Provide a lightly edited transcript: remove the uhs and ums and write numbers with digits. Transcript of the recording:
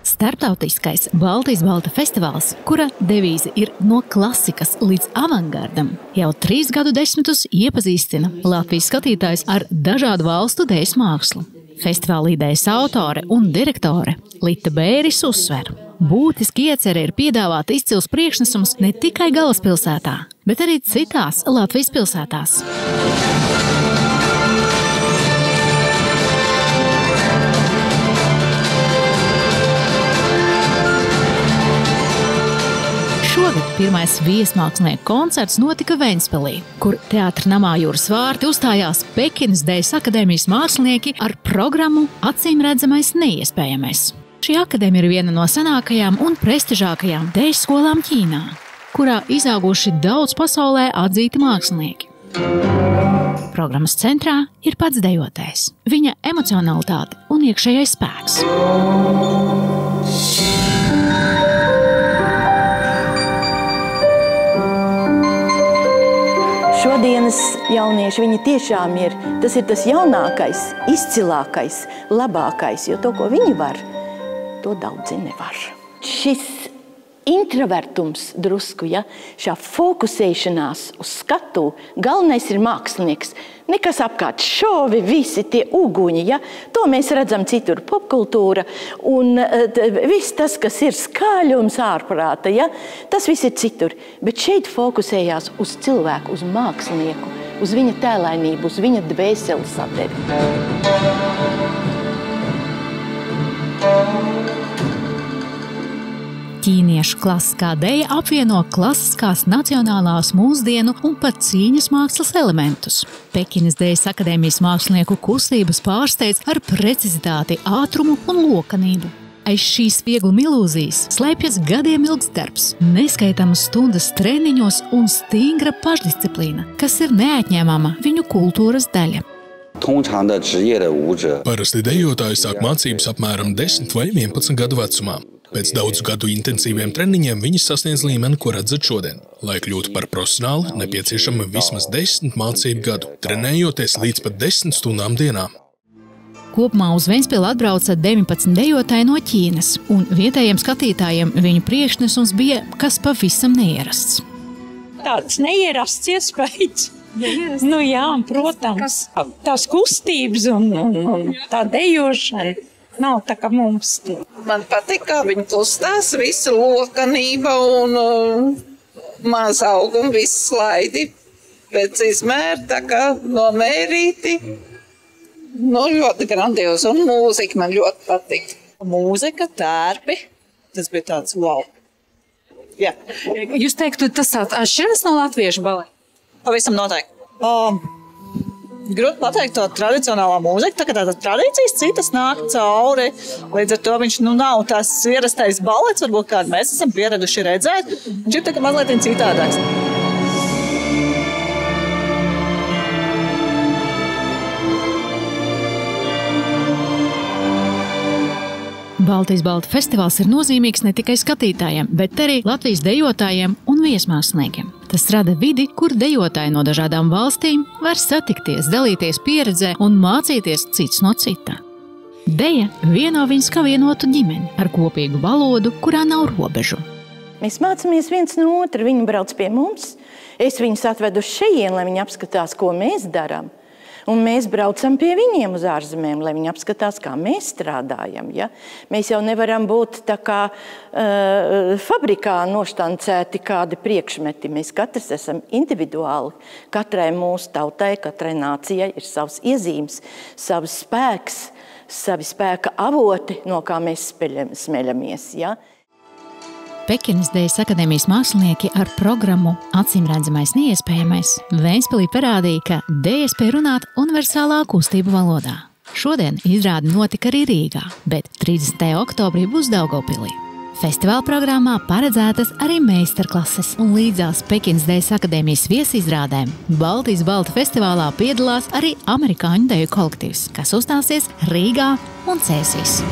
Starptautiskais Baltijas balta festivāls, kura devīze ir no klasikas līdz avangardam, jau 3 gadu desmitus iepazīstina Latvijas skatītājs ar dažādu valstu dejas mākslu. Festivāla idejas autore un direktore Lita Bēris uzsver. Būtiski iecerē ir piedāvāt izcils priekšnesums ne tikai galvaspilsētā, bet arī citās Latvijas pilsētās. Šogad pirmais viesmākslinieku koncerts notika Ventspilī, kur Teātra namā Jūras vārti uzstājās Pekinas Dejas akadēmijas mākslinieki ar programmu Acīmredzamais neiespējamais. Šī akadēmija ir viena no senākajām un prestižākajām dejas skolām Ķīnā, kurā izauguši daudz pasaulē atzīti mākslinieki. Programmas centrā ir pats dejotājs, viņa emocionalitāte un iekšējais spēks. Šodienas jaunieši, viņi tiešām ir, tas ir tas jaunākais, izcilākais, labākais, jo to, ko viņi var, to daudzi nevar. Šis introvertums drusku, ja, šā fokusēšanās uz skatu, galvenais ir mākslinieks. Nekas apkārt šovi, visi tie uguņi, ja, to mēs redzam citur, popkultūra un viss tas, kas ir skaļums ārprāta, ja, tas viss ir citur. Bet šeit fokusējās uz cilvēku, uz mākslinieku, uz viņa tēlainību, uz viņa dvēseles sadevi. Ķīniešu klasiskā deja apvieno klasiskās, nacionālās, mūsdienu un pat cīņas mākslas elementus. Pekinas Dejas akadēmijas mākslinieku kustības pārsteidz ar precizitāti, ātrumu un lokanību. Aiz šīs viegluma ilūzijas slēpjas gadiem ilgs darbs, neskaitāmas stundas treniņos un stingra pašdisciplīna, kas ir neatņemama viņu kultūras daļa. Parasti dejotāji sāk mācības apmēram 10 vai 11 gadu vecumā. Pēc daudzu gadu intensīviem treniņiem viņi sasniedz līmeni, ko redzat šodien. Lai kļūtu par profesionāli, nepieciešama vismaz 10 mācību gadu, trenējoties līdz pat 10 stundām dienā. Kopumā uz Ventspili atbrauca 19 dejotāji no Ķīnas, un vietējiem skatītājiem viņu priekšnesums bija kas pavisam neierasts. Tāds neierasts iespējas. Nu jā, protams, tās kustības un tā dejošana. Nav tā kā mums. Man patīk, kā viņi kustās, visa lokanība un maz auguma, viss slaidi pēc izmēra, tā kā nomērīti. Nu, ļoti grandiozi un mūzika man ļoti patīk. Mūzika, tērpi, tas bija tāds wow. Jā. Jūs teiktu, tas atšķiras no latviešu baleta? Pavisam noteikti. Grūti pateikt to tradicionālā mūzika, tā kā tādas tradīcijas citas nāk cauri. Līdz ar to viņš nav tās ierastais balets, varbūt kādu mēs esam pieraduši redzēt. Viņš ir tā kā mazliet citādāks. Baltijas balta festivāls ir nozīmīgs ne tikai skatītājiem, bet arī Latvijas dejotājiem un viesmāksliniekiem. Tas rada vidi, kur dejotāji no dažādām valstīm var satikties, dalīties pieredzē un mācīties cits no cita. Deja vieno viņus kā vienotu ģimeni ar kopīgu valodu, kurā nav robežu. Mēs mācāmies viens no otra, viņi brauc pie mums, es viņus atvedu šeit, lai viņi apskatās, ko mēs darām. Un mēs braucam pie viņiem uz ārzemēm, lai viņi apskatās, kā mēs strādājam. Ja? Mēs jau nevaram būt tā kā fabrikā noštancēti kādi priekšmeti. Mēs katrs esam individuāli. Katrai mūsu tautai, katrai nācijai ir savs iezīmes, savs spēks, savi spēka avoti, no kā mēs smeļamies. Ja? Pekinas Dejas akadēmijas mākslinieki ar programmu Acīmredzamais neiespējamais Ventspilī parādīja, ka deja spēj runāt universālā kustību valodā. Šodien izrāde notika arī Rīgā, bet 30. oktobrī būs Daugavpilī. Festivāla programmā paredzētas arī meistarklases un līdzās Pekinas Dejas akadēmijas viesizrādēm Baltijas balta festivālā piedalās arī amerikāņu deju kolektīvs, kas uzstāsies Rīgā un Cēsīs.